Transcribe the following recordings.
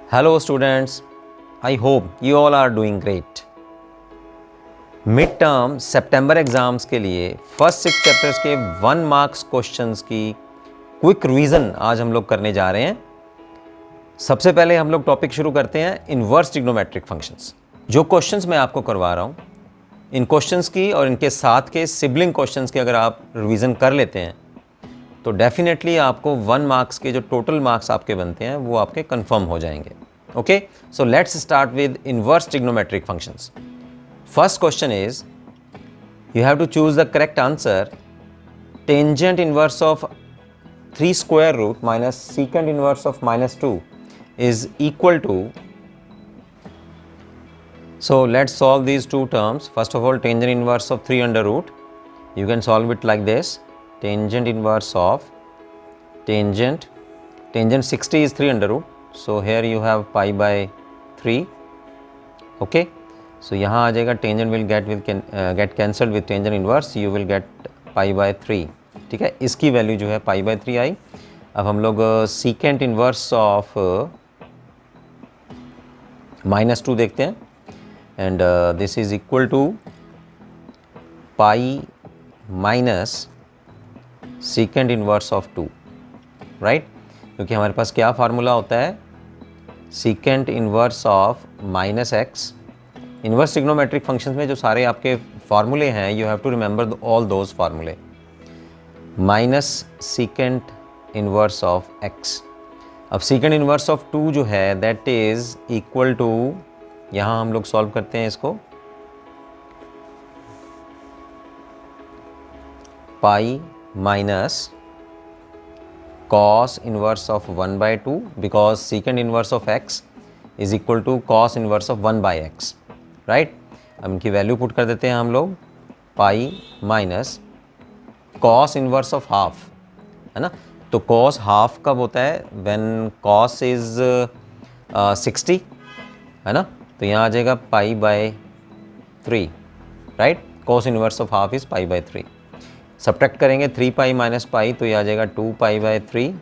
Hello students, I hope you all are doing great. Mid term September exams के लिए first 6 chapters के 1 marks questions की quick revision आज हम लोग करने जा रहे हैं। सबसे पहले हम लोग टॉपिक शुरू करते हैं इनवर्स ट्रिग्नोमेट्रिक फंक्शंस। जो क्वेश्चंस मैं आपको करवा रहा हूँ, इन क्वेश्चंस की और इनके साथ के सिबलिंग क्वेश्चंस की अगर आप रिवीजन कर लेते हैं तो डेफिनेटली आपको 1 मार्क्स के जो टोटल मार्क्स आपके बनते हैं वो आपके कंफर्म हो जाएंगे। Okay, so let's start with inverse trigonometric functions. First question is you have to choose the correct answer. Tangent inverse of 3 square root minus secant inverse of minus 2 is equal to, so let's solve these two terms. First of all, tangent inverse of 3 under root, you can solve it like this. Tangent inverse of tangent 60 is 3 under root, so here you have pi by 3. Okay, so यहाँ आ जाएगा tangent will get cancelled with tangent inverse, you will gate pi by 3। ठीक है, इसकी value जो है पाई by 3 आई। अब हम लोग सीकेंट इनवर्स ऑफ -2 देखते हैं, and this is equal to pi minus secant inverse of 2, right, क्योंकि हमारे पास क्या फार्मूला होता है, secant inverse of minus x. Inverse trigonometric functions में जो सारे आपके फार्मूले हैं, you have to remember all those फार्मूले। Minus secant inverse of x. अब सीकेंट इनवर्स ऑफ 2 जो है दैट इज इक्वल टू, यहाँ हम लोग सॉल्व करते हैं इसको, pi minus cos inverse of 1/2 because secant inverse of x is equal to cos inverse of 1/x, right. अब इनकी वैल्यू पुट कर देते हैं हम लोग, pi minus cos inverse of half, है ना। तो कॉस हाफ कब होता है, व्हेन कॉस इज 60, है ना। तो यहाँ आ जाएगा पाई by 3, right. Cos inverse of half is pi by 3। Subtract करेंगे 3 पाई माइनस पाई, तो ये आ जाएगा 2 pi by 3।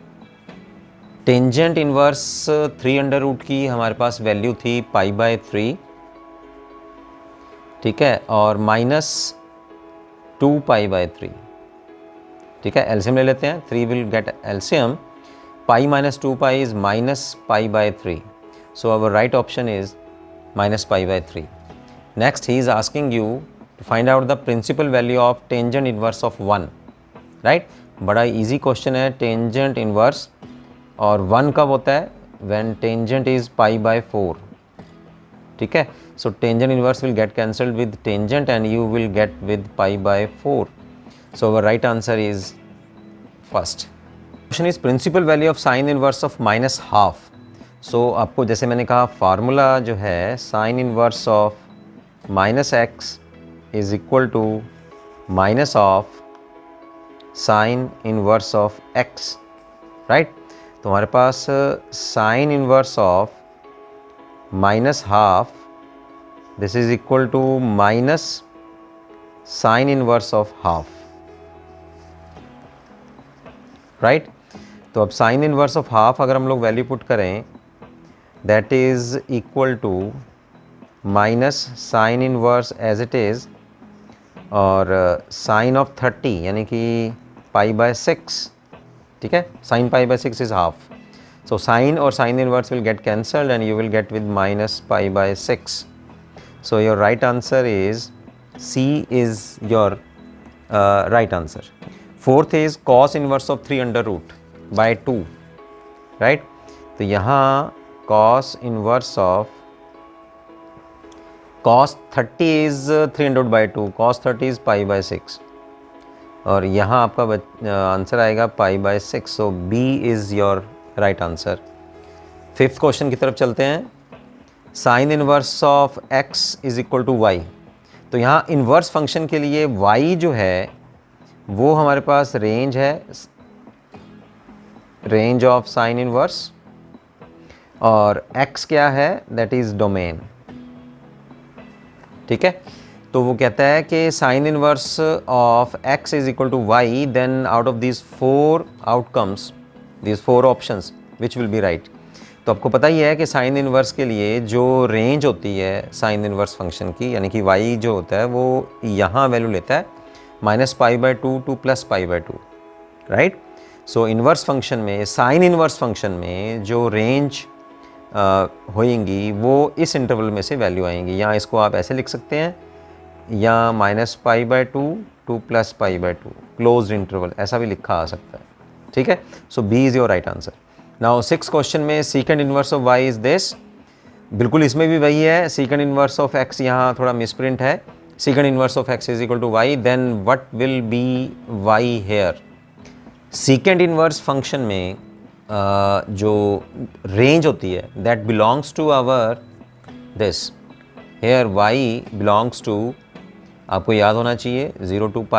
Tangent inverse 3 under root की हमारे पास वैल्यू थी पाई बाय 3, ठीक है, और माइनस 2 पाई बाय 3, ठीक है। एलसीएम ले लेते हैं, 3 will get LCM, pi minus 2 pi is minus pi by 3, so our right option is minus pi by 3। Next he is asking you to find out the principal value of tangent inverse of 1, right. बड़ा easy question है, tangent inverse, और 1 कब होता है, when tangent is pi by 4, ठीक है। So tangent inverse will get cancelled with tangent and you will get with pi by 4, so our right answer is first. Question is principal value of sine inverse of minus half. So आपको जैसे मैंने कहा formula जो है, sine inverse of minus x is equal to minus of sine inverse of x, right. तो हमारे पास sine inverse of minus half, this is equal to minus sine inverse of half, right. तो अब sine inverse of half अगर हम लोग value put करें, that is equal to minus sine inverse as it is, और sine of 30 यानी कि pi by 6, ठीक है। Sine pi by 6 is half, so sine और sine inverse will get cancelled and you will get with minus pi by 6, so your right answer is C is your right answer. Fourth is cos inverse of 3 under root by 2, right. तो यहाँ cos inverse of cos 30 is 300/2, cos 30 is pi by 6, और यहाँ आपका answer आएगा pi by 6, so B is your right answer. Fifth question की तरफ चलते हैं, sine inverse of x is equal to y. तो यहाँ इनवर्स फंक्शन के लिए y जो है वो हमारे पास रेंज है, रेंज ऑफ साइन इनवर्स, और x क्या है, दैट इज डोमेन, ठीक है। तो वो कहता है कि sine inverse of x is equal to y, then out of these 4 outcomes, these 4 options, which will be right. तो आपको पता ही है कि साइन इनवर्स के लिए जो रेंज होती है साइन इनवर्स फंक्शन की, यानी कि y जो होता है वो यहाँ वैल्यू लेता है -π/2 to +π/2, right. So inverse function में, साइन इनवर्स फंक्शन में जो रेंज होएंगी वो इस इंटरवल में से वैल्यू आएंगी। यहाँ इसको आप ऐसे लिख सकते हैं, या -π/2 टू +π/2 क्लोज्ड इंटरवल, ऐसा भी लिखा आ सकता है, ठीक है। So B is your right answer. Now 6 question में secant inverse of y is this, बिल्कुल इसमें भी वही है। सेकंड इनवर्स ऑफ x यहाँ थोड़ा मिसप्रिंट है, secant inverse of x is equal to y, then what will be y here. Secant inverse function में जो रेंज होती है that belongs to our this, here y belongs to, आपको याद होना चाहिए 0 to π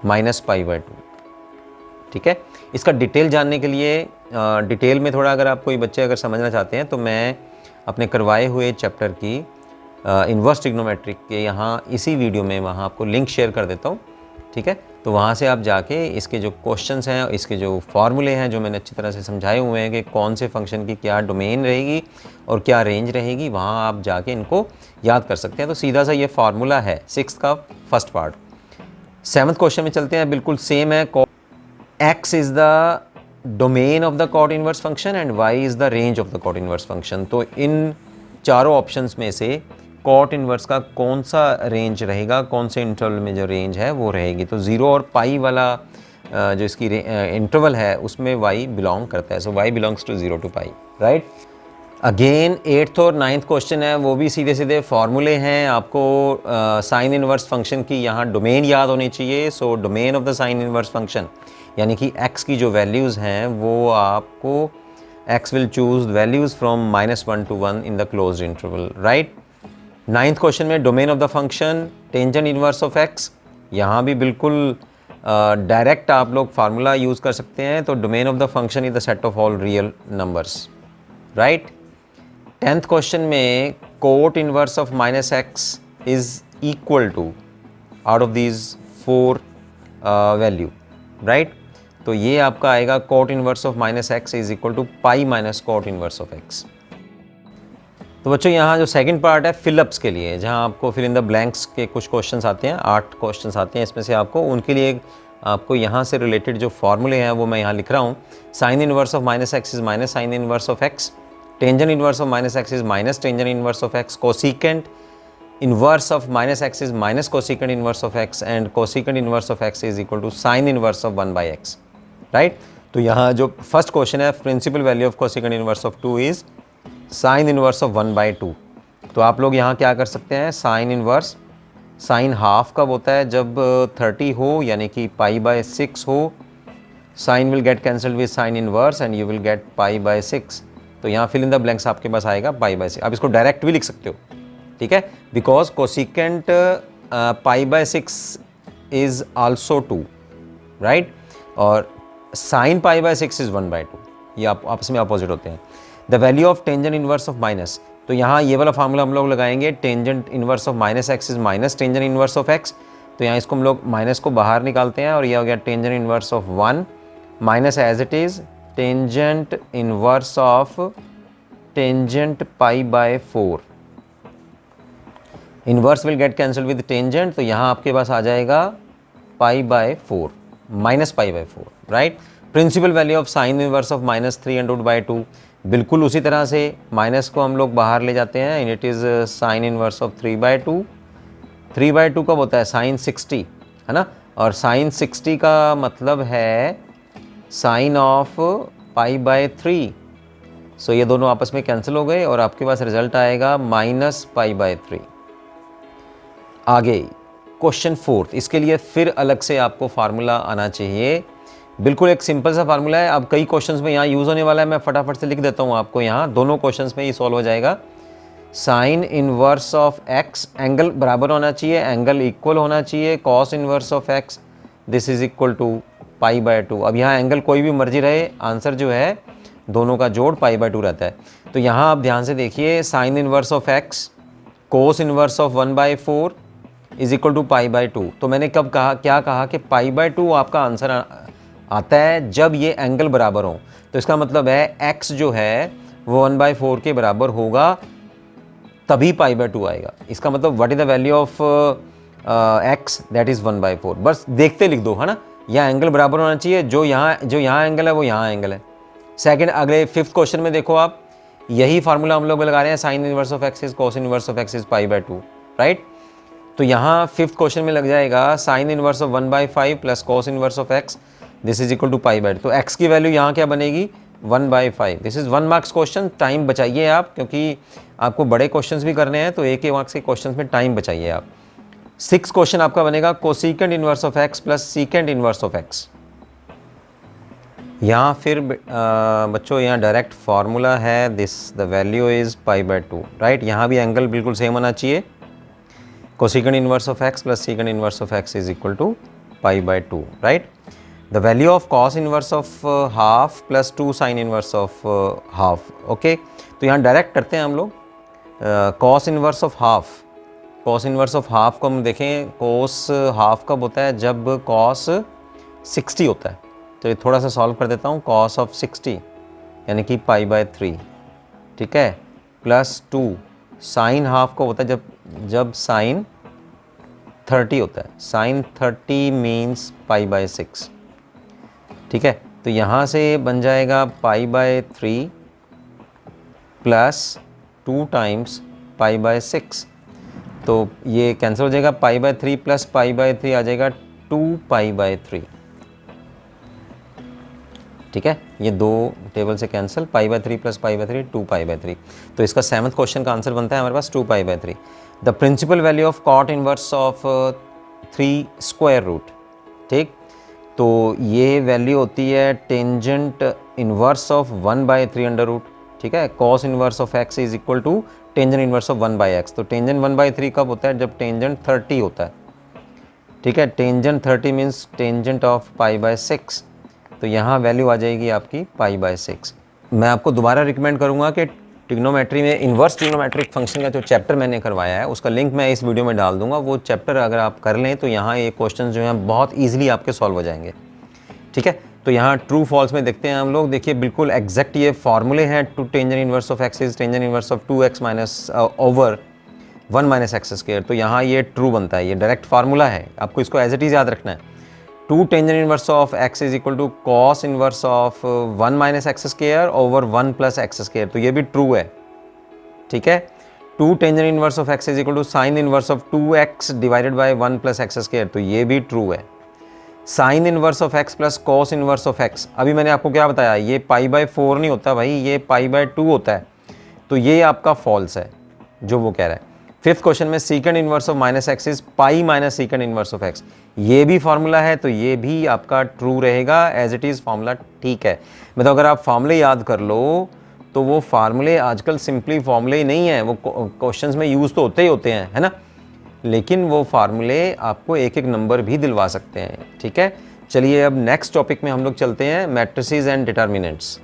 -π/2, ठीक है। इसका डिटेल जानने के लिए, डिटेल में थोड़ा अगर आप कोई बच्चे अगर समझना चाहते हैं तो मैं अपने करवाए हुए चैप्टर की इन्वर्स ट्रिग्नोमेट्रिक के यहाँ इसी वीडियो में वहाँ आपको लिंक शेयर कर देता हूँ, ठीक है। तो वहाँ से आप जाके इसके जो क्वेश्चंस हैं, इसके जो फार्मूले हैं जो मैंने अच्छी तरह से समझाए हुए हैं कि कौन से फंक्शन की क्या डोमेन रहेगी और क्या रेंज रहेगी, वहाँ आप जाके इनको याद कर सकते हैं। तो सीधा सा ये फार्मूला है 6 का फर्स्ट पार्ट। 7th क्वेश्चन में चलते हैं, बिल्कुल सेम है। x is the domain of the cot inverse function and y is the range of the cot inverse function. तो इन चारों ऑप्शंस में से कॉट इनवर्स का कौन सा रेंज रहेगा, कौन से इंटरवल में जो रेंज है वो रहेगी। तो 0 और पाई वाला जो इसकी इंटरवल है उसमें y बिलोंग करता है। So y belongs to 0 to π, right. Again 8th और 9th क्वेश्चन है, वो भी सीधे सीधे फार्मूले हैं। आपको साइन इनवर्स फंक्शन की यहाँ डोमेन याद होनी चाहिए। So domain of the sign inverse function, यानी कि x की जो वैल्यूज़ हैं वो आपको x will choose values from -1 to 1 in the closed interval, right. 9th question में domain of the function tangent inverse of x, यहाँ भी बिल्कुल डायरेक्ट आप लोग फार्मूला यूज़ कर सकते हैं। तो domain of the function is the set of all real numbers, right. 10th question में cot inverse of -x is equal to out of these 4 value, right. तो ये आपका आएगा cot inverse of -x is equal to pi minus cot inverse of x। तो बच्चों यहाँ जो second part है फिलअप्स के लिए, जहाँ आपको फिल इन द ब्लैंक्स के कुछ क्वेश्चंस आते हैं, 8 क्वेश्चंस आते हैं इसमें से, आपको उनके लिए आपको यहाँ से रिलेटेड जो फार्मूले हैं वो मैं यहाँ लिख रहा हूँ। Sine inverse of -x is minus sine inverse of x, tangent inverse of -x is minus tangent inverse of x, cosecant inverse of -x is minus cosecant inverse of x, and cosecant inverse of x is equal to sine inverse of 1/x, right. तो यहाँ जो first question है, principal value of cosecant inverse of 2 is sine inverse of 1/2। तो आप लोग यहाँ क्या कर सकते हैं, साइन इनवर्स, साइन हाफ कब होता है, जब 30 हो यानी कि π/6 हो। Sine will get cancelled with sine inverse and you will get π/6। तो यहाँ फिल इन द ब्लैंक्स आपके पास आएगा π/6। आप इसको डायरेक्ट भी लिख सकते हो, ठीक है, because cosecant π/6 is also 2, right, और साइन π/6 इज 1/2, ये आप आपस में अपोजिट होते हैं। The value of tangent inverse of minus, तो यहाँ ये वाला फार्मूला हम लोग लगाएंगे, tangent inverse of -x is minus tangent inverse of x। तो यहाँ इसको हम लोग माइनस को बाहर निकालते हैं और ये हो गया tangent inverse of 1 minus as it is tangent inverse of tangent π/4। Inverse will get cancel with tangent, तो यहाँ आपके पास आ जाएगा π/4 minus π/4, right. Principal value of sine inverse of -3√/2, बिल्कुल उसी तरह से माइनस को हम लोग बाहर ले जाते हैं, and it is sine inverse of 3/2। 3/2 कब होता है, साइन 60, है ना, और साइन 60 का मतलब है साइन ऑफ π/3। सो ये दोनों आपस में कैंसिल हो गए और आपके पास रिजल्ट आएगा -π/3। आगे क्वेश्चन 4th, इसके लिए फिर अलग से आपको फार्मूला आना चाहिए। बिल्कुल एक सिंपल सा फार्मूला है। अब कई क्वेश्चंस में यहाँ यूज़ होने वाला है, मैं फटाफट से लिख देता हूँ आपको, यहाँ दोनों क्वेश्चंस में ये सॉल्व हो जाएगा। Sine inverse of x, angle बराबर होना चाहिए, एंगल इक्वल होना चाहिए, cos inverse of x this is equal to π/2। अब यहाँ एंगल कोई भी मर्जी रहे, आंसर जो है दोनों का जोड़ π/2 रहता है। तो यहाँ आप ध्यान से देखिए, sine inverse of x cos inverse of 1/4 is equal to π/2। तो मैंने कब कहा, क्या कहा कि π/2 आपका आंसर आता है जब ये एंगल बराबर हो। तो इसका मतलब है x जो है वो 1/4 के बराबर होगा, तभी π/2 आएगा। इसका मतलब what is the value of x, that is 1/4। बस देखते लिख दो, है ना, यहाँ एंगल बराबर होना चाहिए, जो यहाँ एंगल है वो यहाँ एंगल है। सेकंड, अगले 5th क्वेश्चन में देखो आप, यही फार्मूला हम लोग लगा रहे हैं, sine inverse of x is cos inverse of x is π/2, right. तो यहाँ 5th क्वेश्चन में लग जाएगा sine inverse of 1/5 plus cos inverse of x, this is equal to π/2। तो x की वैल्यू यहाँ क्या बनेगी, 1/5। This is 1 marks question. Time बचाइए आप, क्योंकि आपको बड़े क्वेश्चंस भी करने हैं, तो एक मार्क्स के क्वेश्चंस में टाइम बचाइए आप। 6th क्वेश्चन आपका बनेगा cosecant inverse of x plus secant inverse of x. यहाँ फिर बच्चों यहाँ डायरेक्ट फार्मूला है, this the value is π/2, right. यहाँ भी एंगल बिल्कुल सेम होना चाहिए। Cosecant inverse of x plus secant inverse of x is equal to π/2, right. The value of cos inverse of half plus 2 sine inverse of half, okay. तो यहाँ direct करते हैं हम लोग cos inverse of half. Cos inverse of half को हम देखें, cos half कब होता है, जब कॉस 60 होता है। तो ये थोड़ा सा सॉल्व कर देता हूँ, कॉस ऑफ 60 यानी कि π/3, ठीक है, प्लस 2 साइन हाफ को होता है जब साइन 30 होता है। साइन 30 मीन्स π/6, ठीक है। तो यहाँ से बन जाएगा π/3 प्लस 2 टाइम्स π/6। तो ये कैंसिल हो जाएगा, π/3 प्लस π/3 आ जाएगा 2π/3, ठीक है। ये दो टेबल से कैंसिल, π/3 प्लस π/3 2π/3। तो इसका 7th क्वेश्चन का आंसर बनता है हमारे पास 2π/3। The principal value of cot inverse of 3 square root, ठीक। तो ये वैल्यू होती है tangent inverse of 1/3 under root, ठीक है। Cos inverse of x is equal to tangent inverse of 1/x। तो टेंजेंट 1/3 कब होता है, जब टेंजेंट 30 होता है, ठीक है। Tangent 30 means tangent of π/6। तो यहाँ वैल्यू आ जाएगी आपकी π/6। मैं आपको दोबारा रिकमेंड करूँगा कि ट्रिग्नोमेट्री में इन्वर्स ट्रिग्नोमेट्रिक फंक्शन का जो चैप्टर मैंने करवाया है उसका लिंक मैं इस वीडियो में डाल दूंगा। वो चैप्टर अगर आप कर लें तो यहाँ ये क्वेश्चन जो हैं बहुत ईजिली आपके सॉल्व हो जाएंगे, ठीक है। तो यहाँ ट्रू फॉल्स में देखते हैं हम लोग, देखिए बिल्कुल एग्जैक्ट ये फॉर्मूले हैं। Two tangent inverse of x is tangent inverse of 2x minus over 1 minus x square. तो यहाँ ये ट्रू बनता है, ये डायरेक्ट फार्मूला है, आपको इसको एज इट इज़ याद रखना है। 2 tangent inverse of x is equal to cos inverse of 1 minus x square over 1 plus x square. तो ये भी ट्रू है, ठीक है। 2 tangent inverse of x is equal to sine inverse of 2x divided by 1 plus x square. तो ये भी true है। Sine inverse of x plus cos inverse of x, अभी मैंने आपको क्या बताया, ये π/4 नहीं होता भाई, ये π/2 होता है। तो ये आपका फॉल्स है जो वो कह रहा है। 5th क्वेश्चन में सीकेंड inverse of minus x is pi minus सीकेंड inverse of x, ये भी फार्मूला है, तो ये भी आपका ट्रू रहेगा, एज इट इज़ फार्मूला, ठीक है। मतलब अगर आप फार्मूले याद कर लो तो वो फार्मूले आजकल सिंपली फार्मूले ही नहीं है, वो क्वेश्चंस में यूज़ तो होते ही होते हैं, है ना, लेकिन वो फार्मूले आपको एक एक नंबर भी दिलवा सकते हैं, ठीक है। चलिए अब नेक्स्ट टॉपिक में हम लोग चलते हैं, matrices and determinants.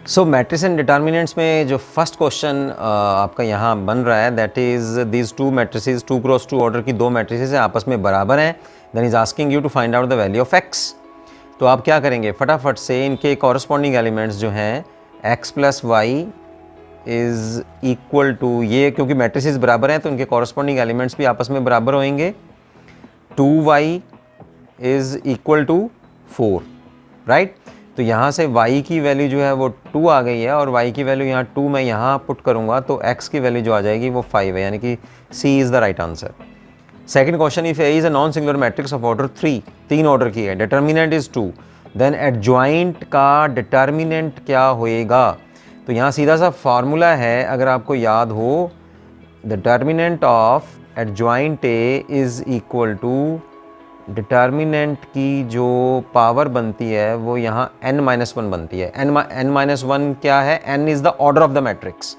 So matrix and determinants में जो फर्स्ट क्वेश्चन आपका यहाँ बन रहा है, that is these two matrices 2x2 order की दो मैट्रिसेस आपस में बराबर हैं, then is asking you to find out the value of x. तो आप क्या करेंगे, फटाफट से इनके कॉरस्पॉन्डिंग एलिमेंट्स जो हैं x plus y is equal to, ये क्योंकि मैट्रिसेस बराबर हैं तो इनके कॉरस्पॉन्डिंग एलिमेंट्स भी आपस में बराबर होंगे, 2y is equal to 4, right. तो यहाँ से y की वैल्यू जो है वो 2 आ गई है और y की वैल्यू यहाँ 2 मैं यहाँ पुट करूँगा तो x की वैल्यू जो आ जाएगी वो 5 है, यानी कि C is the right answer. Second question, if A is a non singular matrix of order 3, 3 order की है, डिटर्मिनेंट इज़ 2, देन एडजॉइंट का डिटर्मिनेंट क्या होएगा। तो यहाँ सीधा सा फार्मूला है, अगर आपको याद हो, determinant of adjoint A is equal to determinant की जो पावर बनती है वो यहाँ n-1 बनती है। n-1 क्या है, n is the order of the matrix,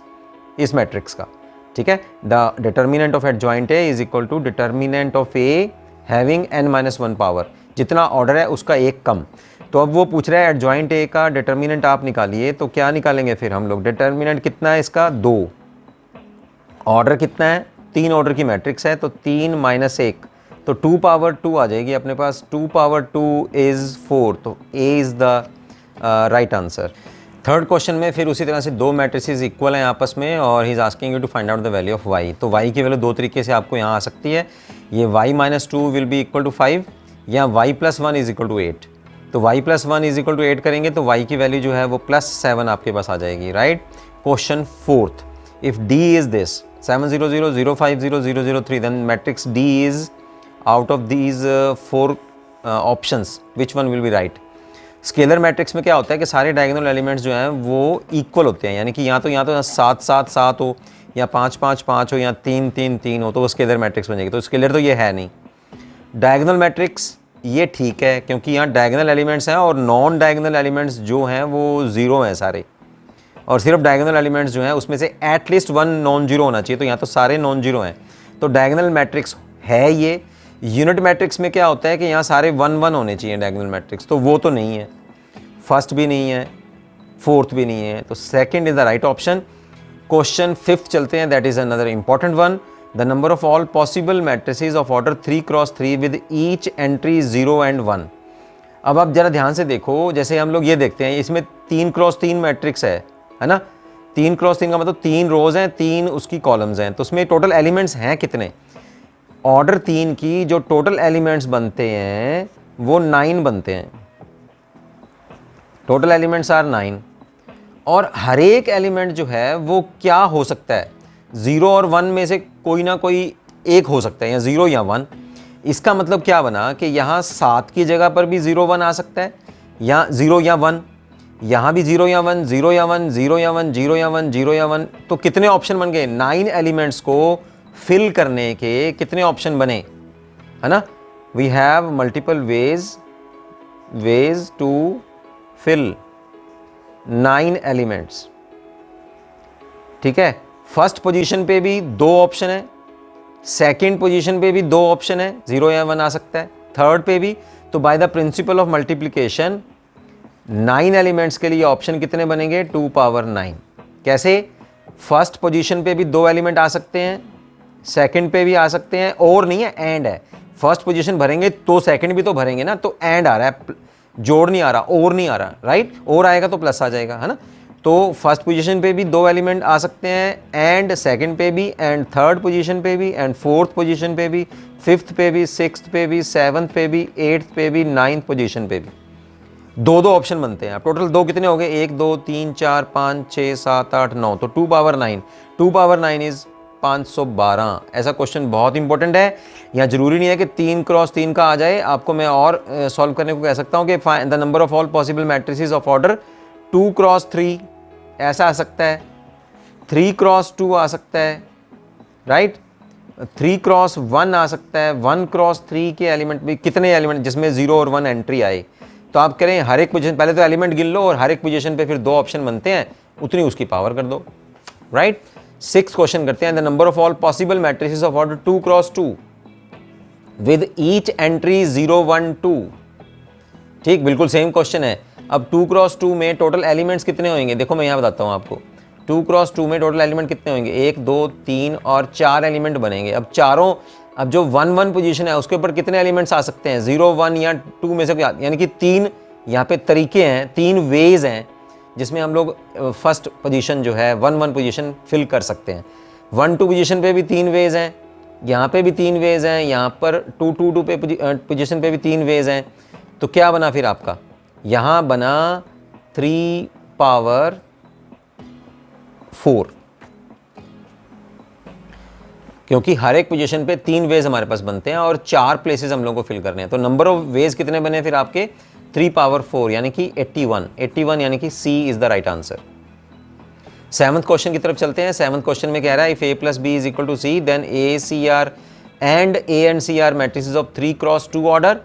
इस मैट्रिक्स का, ठीक है। The determinant of adjoint A is equal to determinant of A having n-1 power, जितना ऑर्डर है उसका एक कम। तो अब वो पूछ रहा है एडजॉइंट A का डिटर्मिनेंट आप निकालिए, तो क्या निकालेंगे फिर हम लोग, डिटर्मिनेंट कितना है इसका 2, ऑर्डर कितना है 3 ऑर्डर की मैट्रिक्स है तो 3 - 1, तो 2 पावर 2 आ जाएगी अपने पास, 2 पावर 2 इज़ 4, तो A is the right answer. Third question में फिर उसी तरह से दो मैट्रिसेस इक्वल हैं आपस में और he is asking you to find out the value of y. तो वाई की वैल्यू दो तरीके से आपको यहाँ आ सकती है, ये y minus 2 will be equal to 5 या y plus 1 is equal to 8। तो y plus 1 is equal to 8 करेंगे तो y की वैल्यू जो है वो +7 आपके पास आ जाएगी, right. Question fourth, if d is this 7 0 0 0 5 0 0 0 3 then matrix d is out of these 4 options which one will be right. Scalar matrix में क्या होता है कि सारे डायगोनल एलिमेंट्स जो हैं वो इक्वल होते हैं, यानी कि या तो 7 7 7 हो या 5 5 5 हो या 3 3 3 हो, तो वो स्केलर मैट्रिक्स बन जाएगी। तो स्केलर तो ये है नहीं। डायगोनल मैट्रिक्स ये ठीक है क्योंकि यहाँ डायगोनल एलिमेंट्स हैं और नॉन डायगोनल एलिमेंट्स जो हैं वो ज़ीरो हैं सारे, और सिर्फ डायगोनल एलिमेंट्स जो हैं उसमें से एटलीस्ट वन नॉन जीरो होना चाहिए, तो यहाँ तो सारे नॉन जीरो हैं, तो डायगोनल मैट्रिक्स है ये। यूनिट मैट्रिक्स में क्या होता है कि यहाँ सारे 1 1 होने चाहिए डायगोनल मैट्रिक्स, तो वो तो नहीं है, फर्स्ट भी नहीं है, फोर्थ भी नहीं है, तो second is the right option. Question fifth चलते हैं, that is another important one. The number of all possible matrices of order 3x3 with each entry 0 and 1। अब आप जरा ध्यान से देखो, जैसे हम लोग ये देखते हैं इसमें 3x3 मैट्रिक्स है ना, 3x3 का मतलब 3 रोज हैं, 3 उसकी कॉलम्स हैं, तो उसमें टोटल एलिमेंट्स हैं कितने? ऑर्डर 3 की जो टोटल एलिमेंट्स बनते हैं वो 9 बनते हैं, टोटल एलिमेंट्स आर 9, और हर एक एलिमेंट जो है वो क्या हो सकता है, 0 और 1 में से कोई ना कोई एक हो सकता है, या 0 या 1। इसका मतलब क्या बना कि यहाँ 7 की जगह पर भी 0 1 आ सकता है, या 0 या 1, यहाँ भी 0 या 1 0 या 1 0 या 1 0 या 1 0 या 1। तो कितने ऑप्शन बन गए? 9 एलिमेंट्स को फिल करने के कितने ऑप्शन बने, है ना। We have multiple ways to fill 9 elements, ठीक है। फर्स्ट पोजीशन पे भी 2 ऑप्शन है, सेकंड पोजीशन पे भी 2 ऑप्शन है, 0 या 1 आ सकता है, थर्ड पे भी। तो by the principle of multiplication 9 elements के लिए ऑप्शन कितने बनेंगे? 2 पावर 9। कैसे? फर्स्ट पोजीशन पे भी 2 एलिमेंट आ सकते हैं, सेकंड पे भी आ सकते हैं, और नहीं है, एंड है। फर्स्ट पोजीशन भरेंगे तो सेकंड भी तो भरेंगे ना, तो एंड आ रहा है, जोड़ नहीं आ रहा, और नहीं आ रहा, राइट। और आएगा तो प्लस आ जाएगा, है ना। तो फर्स्ट पोजीशन पे भी 2 एलिमेंट आ सकते हैं, एंड सेकंड पे भी, एंड थर्ड पोजीशन पे भी, एंड फोर्थ पोजीशन पे भी, फिफ्थ पे भी, सिक्स्थ पे भी, सेवन्थ पे भी, एट्थ पे भी, नाइन्थ पोजीशन पे भी 2 ऑप्शन बनते हैं। अब टोटल 2 कितने हो गए? 1 2 3 4 5 6 7 8 9, तो 2 पावर 9, 2 पावर 9 इज 512। ऐसा क्वेश्चन बहुत इंपॉर्टेंट है। यहाँ जरूरी नहीं है कि 3x3 का आ जाए, आपको मैं और सॉल्व करने को कह सकता हूँ कि the number of all possible matrices of order 2x3 ऐसा आ सकता है, 3x2 आ सकता है, राइट, 3x1 आ सकता है, 1x3 के एलिमेंट भी कितने एलिमेंट जिसमें 0 और 1 एंट्री आए। तो आप करें हर एक पोजीशन, पहले तो एलिमेंट गिन लो और हर एक पोजीशन पे फिर 2 ऑप्शन बनते हैं, उतनी उसकी पावर कर दो, राइट। 6th क्वेश्चन करते हैं, the number of all possible matrices of order 2x2 with each entry 0 1 2। ठीक, बिल्कुल सेम क्वेश्चन है। अब 2x2 में टोटल एलिमेंट्स कितने होंगे? देखो मैं यहाँ बताता हूँ आपको, 2x2 में टोटल एलिमेंट कितने होंगे? 1 2 3 और 4 एलिमेंट बनेंगे। अब चारों, अब जो 1 1 पोजीशन है उसके ऊपर कितने एलिमेंट्स आ सकते हैं? 0 1 या 2 में से, यानी कि 3 यहाँ पे तरीके हैं, 3 वेज हैं जिसमें हम लोग फर्स्ट पोजीशन जो है 1 1 पोजीशन फिल कर सकते हैं। 1 2 पोजीशन पे भी 3 वेज हैं, यहाँ पे भी 3 वेज हैं, यहाँ पर 2 2 2 पे पोजीशन पे भी 3 वेज हैं। तो क्या बना फिर आपका? यहाँ बना 3 पावर 4, क्योंकि हर एक पोजीशन पे 3 वेज हमारे पास बनते हैं और 4 प्लेसेस हम लोग को फिल करने हैं। तो नंबर ऑफ वेज कितने बने फिर आपके? 3 पावर 4 यानी कि 81 यानी कि C is the right answer. 7th question की तरफ चलते हैं। 7th क्वेश्चन में कह रहा है if a plus B is equal to C then A C are and C are matrices of 3x2 order.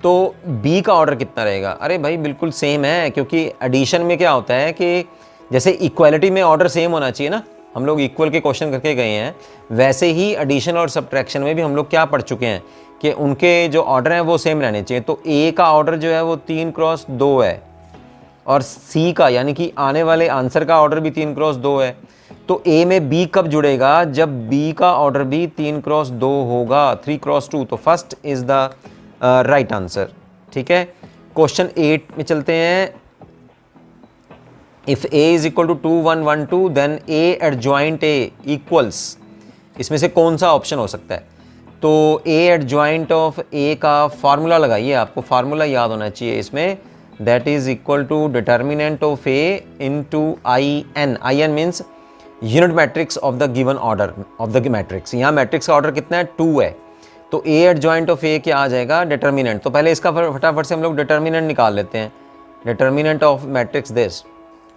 तो b का ऑर्डर कितना रहेगा? अरे भाई बिल्कुल सेम है, क्योंकि एडिशन में क्या होता है कि जैसे इक्वालिटी में ऑर्डर सेम होना चाहिए ना, हम लोग इक्वल के क्वेश्चन करके गए हैं, वैसे ही एडिशन और सब्ट्रैक्शन में भी हम लोग क्या पढ़ चुके हैं कि उनके जो ऑर्डर हैं वो सेम रहने चाहिए। तो a का ऑर्डर जो है वो 3x2 है, और c का यानी कि आने वाले आंसर का ऑर्डर भी 3x2 है। तो ए में बी कब जुड़ेगा? जब बी का ऑर्डर भी 3x2 होगा, 3x2, तो first is the right answer. ठीक है, क्वेश्चन 8 में चलते हैं। If A is equal to 2 1 1 2 then A adjoint A equals, इसमें से कौन सा ऑप्शन हो सकता है? तो ए एडजॉइंट ऑफ ए का फार्मूला लगाइए, आपको फार्मूला याद होना चाहिए इसमें, that is equal to determinant of A into I n. I n means unit matrix of the given order of the matrix. यहाँ मैट्रिक्स का ऑर्डर कितना है? 2 है, तो ए एडजॉइंट ऑफ ए क्या आ जाएगा? डिटर्मिनेंट। तो पहले इसका फटाफट से हम लोग डिटर्मिनेंट निकाल लेते हैं। डिटर्मिनेंट ऑफ मैट्रिक्स दिस,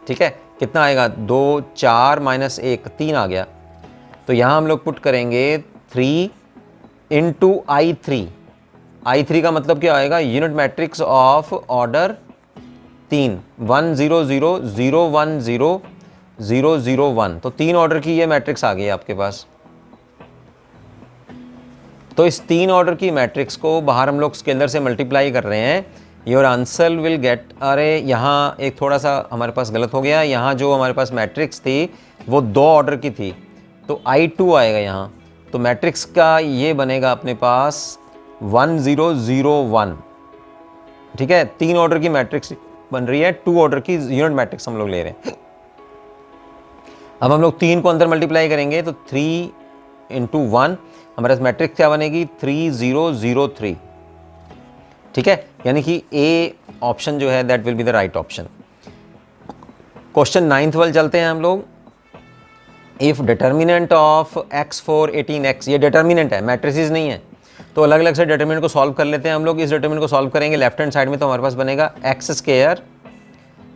ठीक है, कितना आएगा? 2 4 माइनस 1 3 आ गया। तो यहाँ हम लोग पुट करेंगे 3 इंटू I3। I3 का मतलब क्या आएगा? Unit matrix of order 3, 1 0 0 0 1 0 0 0 1। तो 3 ऑर्डर की ये मैट्रिक्स आ गई आपके पास। तो इस 3 ऑर्डर की मैट्रिक्स को बाहर हम लोग स्केलर से मल्टीप्लाई कर रहे हैं। योर आंसर विल गेट, अरे यहाँ एक थोड़ा सा हमारे पास गलत हो गया। यहाँ जो हमारे पास मैट्रिक्स थी वो 2 ऑर्डर की थी, तो I2 आएगा यहाँ। तो मैट्रिक्स का ये बनेगा अपने पास 1 0 0 1। ठीक है, 3 ऑर्डर की मैट्रिक्स बन रही है, 2 ऑर्डर की यूनिट मैट्रिक्स हम लोग ले रहे हैं। अब हम लोग 3 को अंदर मल्टीप्लाई करेंगे तो 3 इंटू 1 हमारे पास मैट्रिक्स क्या बनेगी? 3 0 0 3। ठीक है, यानी कि ए ऑप्शन जो है that will be the right option. Question 9th वाले चलते हैं हम लोग। If determinant of x for 18x, ये डिटर्मिनेंट है, मैट्रिसेस नहीं है, तो अलग अलग से डिटर्मिनेंट को सॉल्व कर लेते हैं हम लोग। इस डिटर्मिनेंट को सॉल्व करेंगे लेफ्ट हैंड साइड में, तो हमारे पास बनेगा x²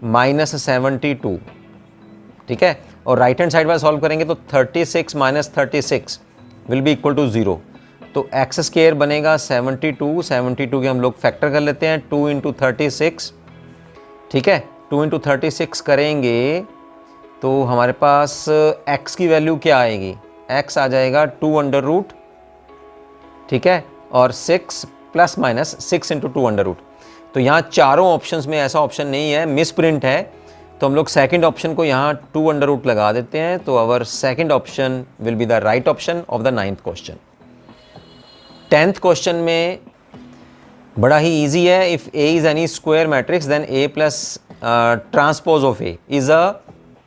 माइनस 72। ठीक है, और राइट हैंड साइड में सॉल्व करेंगे तो 36 minus 36 will be equal to 0। तो x² बनेगा 72। 72 के हम लोग फैक्टर कर लेते हैं, 2 इंटू 36। ठीक है, 2 इंटू 36 करेंगे तो हमारे पास x की वैल्यू क्या आएगी? x आ जाएगा 2 अंडर रूट, ठीक है, और 6 plus minus 6 into 2 under root. तो यहाँ चारों ऑप्शंस में ऐसा ऑप्शन नहीं है, मिस प्रिंट है, तो हम लोग सेकंड ऑप्शन को यहाँ 2 अंडर रूट लगा देते हैं। तो our second option will be the right option of the 9th question. 10th question में बड़ा ही ईजी है। If A is any square matrix then A plus transpose of A is a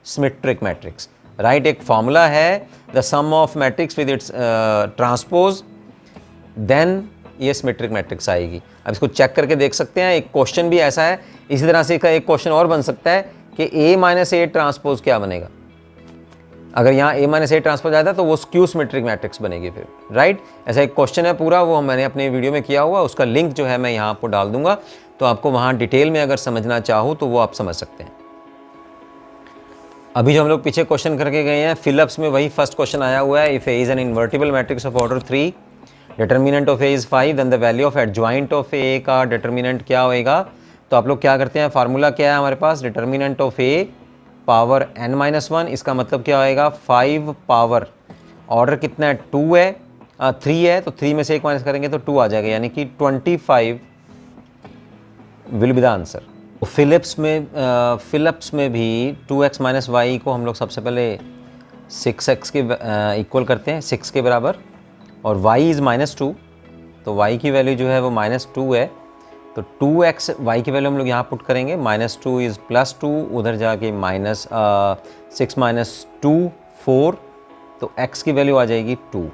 symmetric matrix. Right, एक formula है, the sum of matrix with its transpose, then ये symmetric matrix आएगी। अब इसको चेक करके देख सकते हैं। एक क्वेश्चन भी ऐसा है, इसी तरह से एक क्वेश्चन और बन सकता है कि a माइनस ए ट्रांसपोज क्या बनेगा। अगर यहाँ a माइनस ए ट्रांसपोज आया था तो वो स्क्यू सिमेट्रिक मैट्रिक्स बनेगी फिर। राइट, ऐसा एक क्वेश्चन है पूरा, वो मैंने अपने वीडियो में किया हुआ, उसका लिंक जो है मैं यहाँ आपको डाल दूंगा, तो आपको वहाँ डिटेल में अगर समझना चाहो तो वो आप समझ सकते हैं। अभी जो हम लोग पीछे क्वेश्चन करके गए हैं फिलिप्स में, वही फर्स्ट क्वेश्चन आया हुआ है। If A is an invertible matrix of order 3, determinant of A is 5, then the value of adjoint of A का डिटर्मिनेंट क्या होएगा? तो आप लोग क्या करते हैं, फार्मूला क्या है हमारे पास? Determinant of A power n-1, इसका मतलब क्या होएगा? 5 पावर ऑर्डर कितना है? 2 है, 3 है, तो 3 में से 1 माइनस करेंगे तो 2 आ जाएगा, यानी कि 25 विल बी द आंसर। फिलिप्स में भी 2x माइनस वाई को हम लोग सबसे पहले 6x के इक्वल करते हैं, 6 के बराबर, और y इज़ -2, तो y की वैल्यू जो है वो -2 है, तो 2x y की वैल्यू हम लोग यहाँ पुट करेंगे, -2 इज़ +2, उधर जाके -6 माइनस 2 4, तो x की वैल्यू आ जाएगी 2।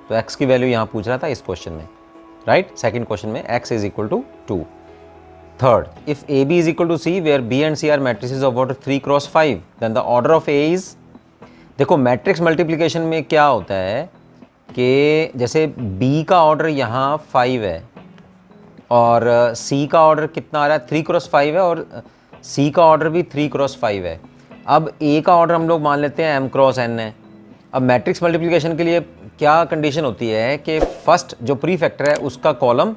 तो x की वैल्यू यहाँ पूछ रहा था इस क्वेश्चन में। राइट, सेकंड क्वेश्चन में x is equal to 2। Third, if AB is equal to C where B and C are matrices of order 3 cross 5 then the order of A is, देखो matrix multiplication में क्या होता है कि जैसे B का order यहाँ 5 है और C का ऑर्डर कितना आ रहा है? 3 क्रॉस 5 है, और C का ऑर्डर भी 3 क्रॉस 5 है। अब A का ऑर्डर हम लोग मान लेते हैं M क्रॉस N है। अब मैट्रिक्स मल्टीप्लिकेशन के लिए क्या कंडीशन होती है कि फर्स्ट जो प्री फैक्टर है उसका कॉलम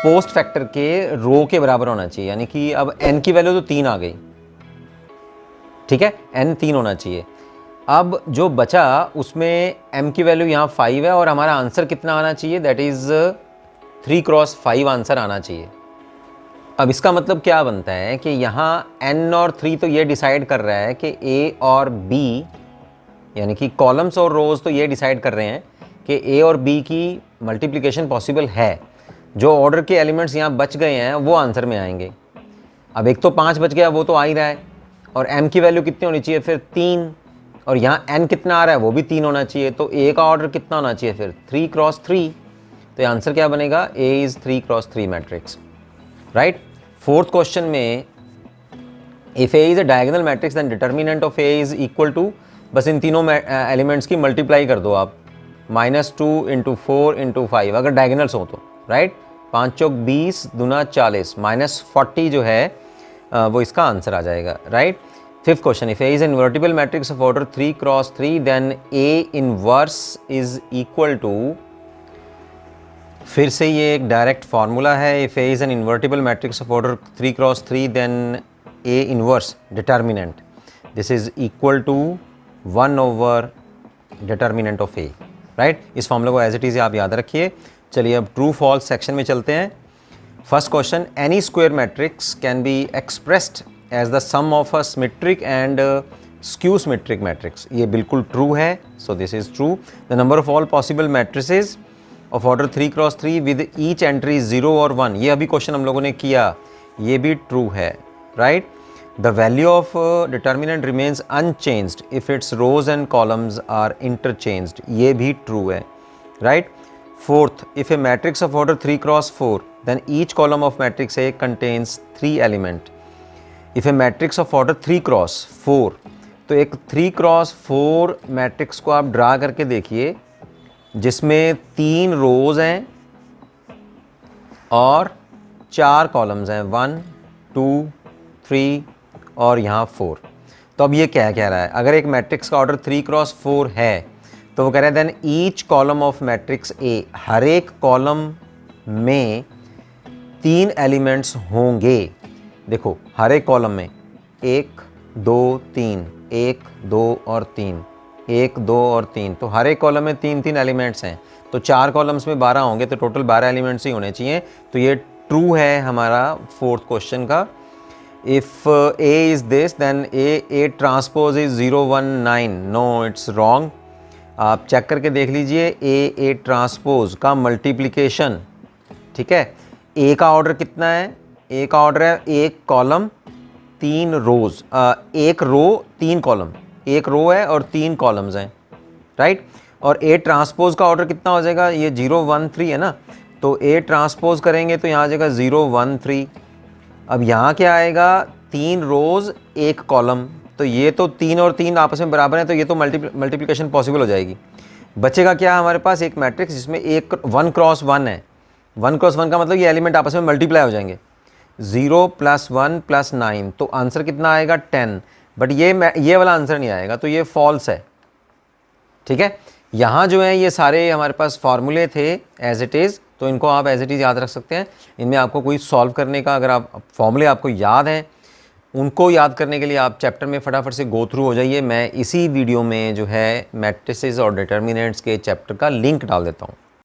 पोस्ट फैक्टर के रो के बराबर होना चाहिए, यानी कि अब n की वैल्यू तो 3 आ गई, ठीक है, n 3 होना चाहिए। अब जो बचा उसमें m की वैल्यू यहाँ 5 है और हमारा आंसर कितना आना चाहिए? दैट इज़ 3 क्रॉस 5 आंसर आना चाहिए। अब इसका मतलब क्या बनता है कि यहाँ n और 3 तो ये डिसाइड कर रहा है कि a और b यानी कि कॉलम्स और रोज़ तो ये डिसाइड कर रहे हैं कि ए और बी की मल्टीप्लिकेशन पॉसिबल है। जो ऑर्डर के एलिमेंट्स यहाँ बच गए हैं वो आंसर में आएंगे। अब एक तो 5 बच गया, वो तो आ ही रहा है, और m की वैल्यू कितनी होनी चाहिए फिर 3, और यहाँ n कितना आ रहा है वो भी 3 होना चाहिए। तो a का ऑर्डर कितना होना चाहिए फिर 3 क्रॉस 3। तो ये आंसर क्या बनेगा, a is 3 cross 3 matrix, right. Fourth question में if a is a diagonal matrix then determinant of a is equal to, बस इन तीनों एलिमेंट्स की मल्टीप्लाई कर दो आप, -2 × 4 × 5 अगर डायगोनल्स हो तो, राइट। 5 चौक 20 दूना 40 -40 जो है वो इसका आंसर आ जाएगा, right. Fifth question, if a is invertible matrix of order 3 cross 3 then a inverse is equal to, फिर से ये एक डायरेक्ट फार्मूला है, if a is an invertible matrix of order 3 cross 3 then a inverse determinant this is equal to 1/, determinant of a, right. इस formula को as it is आप याद रखिए। चलिए अब ट्रू फॉल्स सेक्शन में चलते हैं। First question, any square matrix can be expressed as the sum of a symmetric and skew symmetric matrix. ये बिल्कुल ट्रू है, so this is true. The number of all possible matrices of order 3 cross 3 with each entry 0 और 1, ये अभी question हम लोगों ने किया, ये भी ट्रू है, right. The value of determinant remains unchanged if its rows and columns are interchanged, ये भी ट्रू है, right. Fourth, if a matrix of order 3 cross 4 then each column of matrix A contains 3 element. If a matrix of order 3 cross 4, तो एक 3 cross 4 matrix को आप draw करके देखिए जिसमें 3 रोज हैं और 4 कॉलम्स हैं, 1 2 3 और यहाँ 4। तो अब ये क्या कह रहा है, अगर एक मैट्रिक्स का ऑर्डर 3 क्रॉस 4 है तो वो कह रहा है then each column of matrix A, हर एक कॉलम में 3 एलिमेंट्स होंगे। देखो हर एक कॉलम में 1 2 3, 1 2 और 3, 1 2 और 3, तो हर एक कॉलम में 3 एलिमेंट्स हैं, तो 4 कॉलम्स में 12 होंगे, तो टोटल 12 एलिमेंट्स ही होने चाहिए। तो ये ट्रू है हमारा फोर्थ क्वेश्चन का। If A is this then A transpose is 0 1 9, no it's wrong. आप चेक करके देख लीजिए ए ट्रांसपोज का मल्टीप्लिकेशन, ठीक है। ए का ऑर्डर कितना है, ए का ऑर्डर है 1 कॉलम 3 रोज, 1 रो 3 कॉलम, 1 रो है और 3 कॉलम्स हैं, राइट। और ए ट्रांसपोज का ऑर्डर कितना हो जाएगा, ये 0 1 3 है ना, तो ए ट्रांसपोज करेंगे तो यहाँ आ जाएगा 0 1 3। अब यहाँ क्या आएगा, 3 रोज 1 कॉलम, तो ये तो 3 और 3 आपस में बराबर है, तो ये तो मल्टीप्लिकेशन पॉसिबल हो जाएगी। बचेगा क्या हमारे पास, एक मैट्रिक्स जिसमें 1 क्रॉस 1 है। 1 क्रॉस 1 का मतलब ये एलिमेंट आपस में मल्टीप्लाई हो जाएंगे, 0 + 1 + 9, तो आंसर कितना आएगा 10। बट ये वाला आंसर नहीं आएगा, तो ये फॉल्स है, ठीक है। यहाँ जो है ये सारे हमारे पास फार्मूले थे एज इट इज़, तो इनको आप एज इट इज़ याद रख सकते हैं। इनमें आपको कोई सॉल्व करने का, अगर आप फॉर्मूले आपको याद हैं, उनको याद करने के लिए आप चैप्टर में फटाफट से गो थ्रू हो जाइए। मैं इसी वीडियो में जो है मैट्रिसेस और डिटर्मिनेंट्स के चैप्टर का लिंक डाल देता हूँ।